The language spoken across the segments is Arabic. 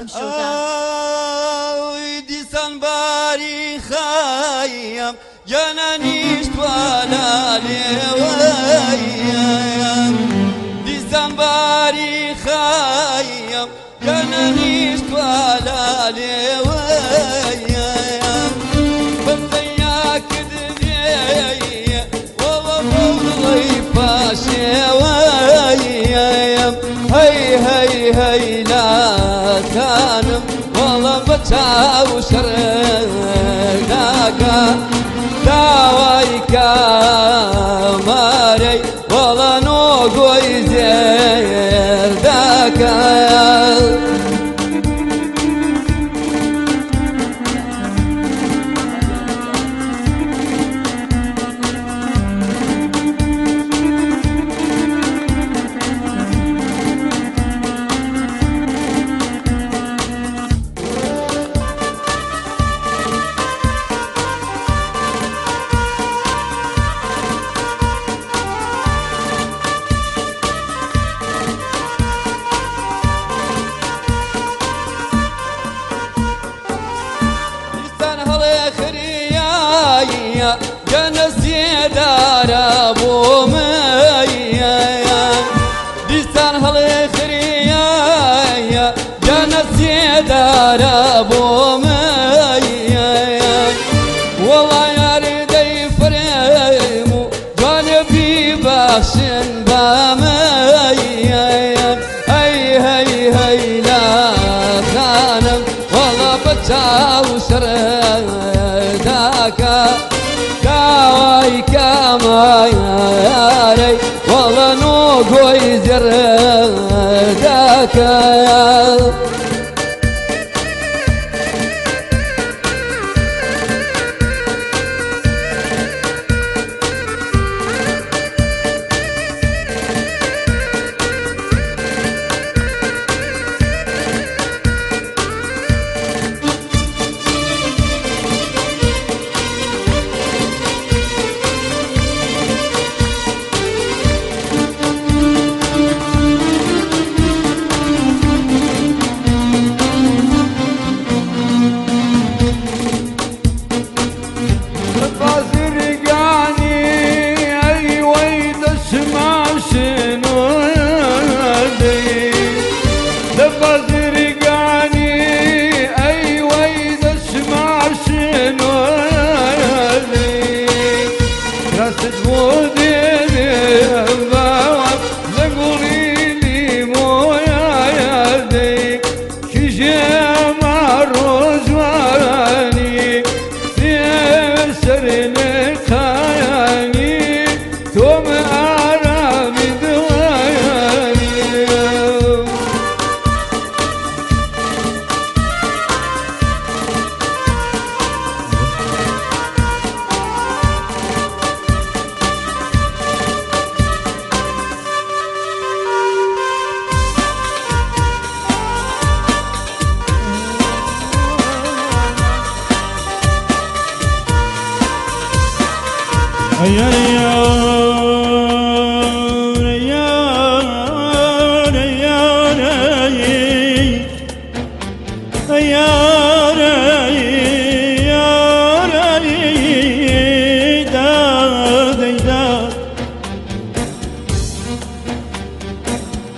ئەم شەوتان دیسان باری خایم جانانیشت والا لێوەیەم دیسان باری خایم جانانیشت والا لێوەیەم بەندەیا کردێیە وەڵە بەوڵی پاشێوەیەم هەی هەی هەی لاکانم وەڵە بە چاو شەڕێداکە داوای کامارەی وەڵە نۆگۆی زێرداکە جنسي دارا بوميا ديستان هلي خريا جنسي دارا بوميا والله يا ريدي فريمو جانبي باشن باميا هي هي هي لا خانم والله بتاو شرداكا داوای کامایارەی وەڵە نۆگۆی زێڕداکە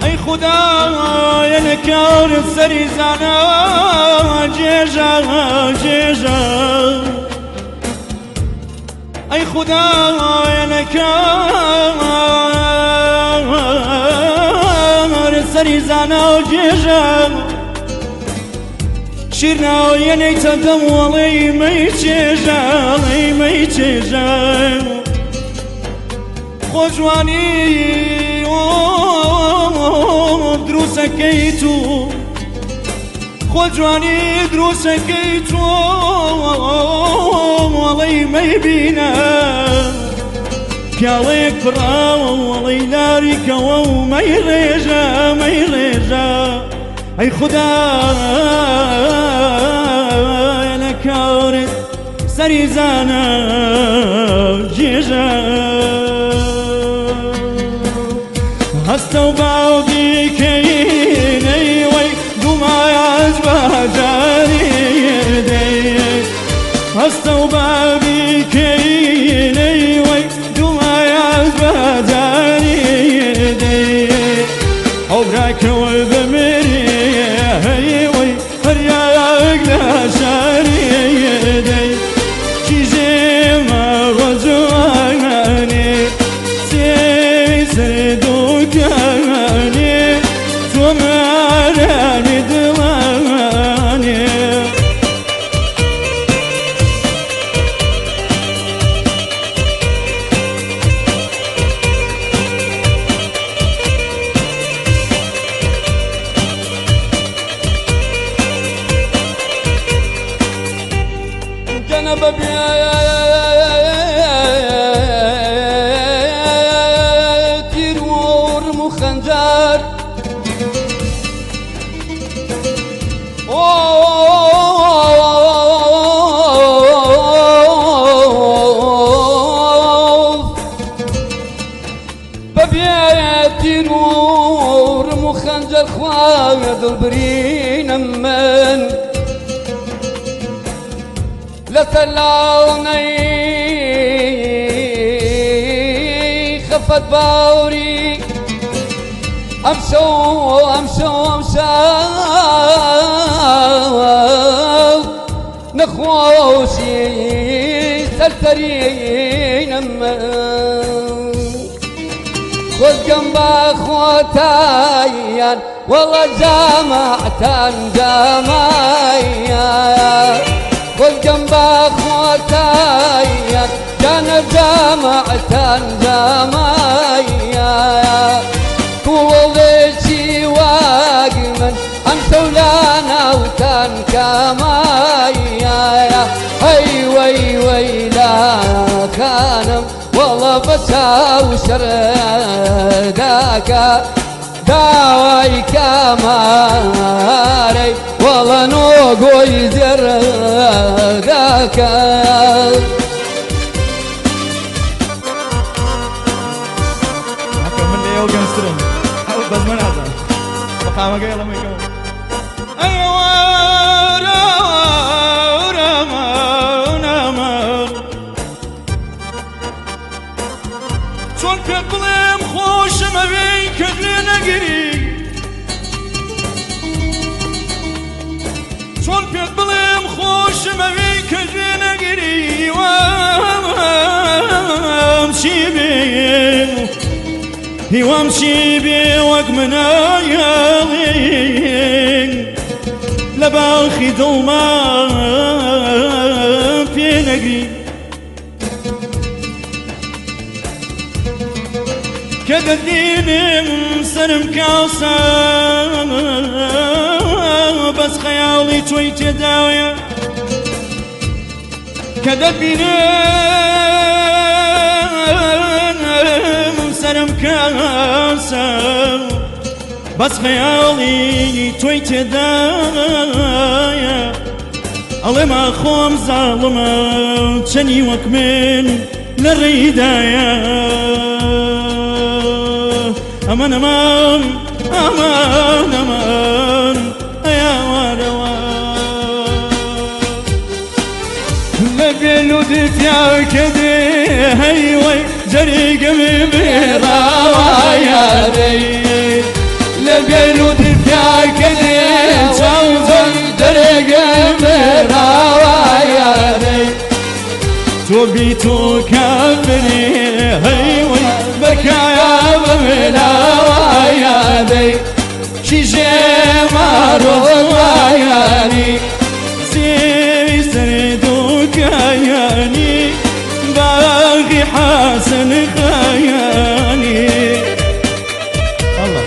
ای خدای نکار سری زنا جیجا جیجا ای خدای نکار سری زنا جیجا شیرنا ینی تدم ولی می جیجا می جیجا خوشوانی دروسەکەیتو خۆجوانی دروسەکەیتو وەڵی مەیبینە پیاڵەیەک پڕاوە وەڵی لاریکەوە و مەیڕێژە مەیڕێژە ئەی خودای لە کارت سەری زانە جێژە هەستە و باو دیکەینەی وەی دوومای عەجبە جاري دي هستو بابي كيني وي دوما يا جاري دي عمرك وبمري هي وي فرياق لا شاري دي شيجي ما غزواني سيسر دوكاني توماراني دلاني جنب تيرور مخنجر ببيتي نور مخنجر خواد البرين من لثلوني خفت باوري امشو نخوشي سلسرين خذ جنب اخوتايا والله جماعة خذ جنب اخوتايا جانب جماعة طول شي واقمن امسوا لنا وتن كمايا هي وي لا كانم والله بساو شرداك داوي كماري والله نوقو يزر ذاك من لي يوقن سترن بس من هذا بقى قايل ما يكون ايوا شون بيقلم خوش ما بين كدلنا قري شون بيقلم خوش ما بين كدلنا قري وامشي بيه وامشي بيه وقمنا يالين لباخي ظلما في نقري كذا الدين سرم كاسا بس خيالي شوي تداوية كذا الدين سرم كاسا بس خيالي شوي تداوية الله ما خوم ظالمة تشني وكمن للرداية أمان أمان أمان أمان يا وروان لبيلو دفيا كدي هيوي جري قمي براوا يا ري لبيلو دفيا كدي شوزي جري قمي براوا يا ري توبيتو كبري هيوي بكايا بملاوا يا دي شيجي مارو غياني سيسردو كياني باغي حسن خياني الله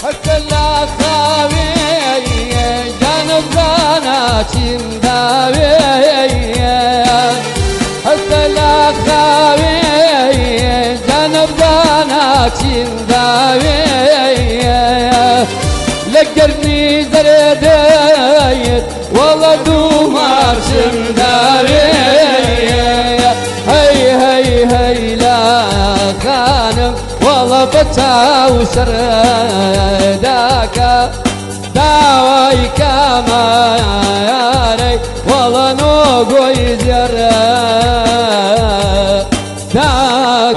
هكلا خاوي جانب زانا چنداوي هكلا خاوي جانب زانا چنداوي لقرني زر والله دومارشم داوي هي هي هي لا خانم والله فتاو سرداك داوي كما ياري والله نوغو يزر داك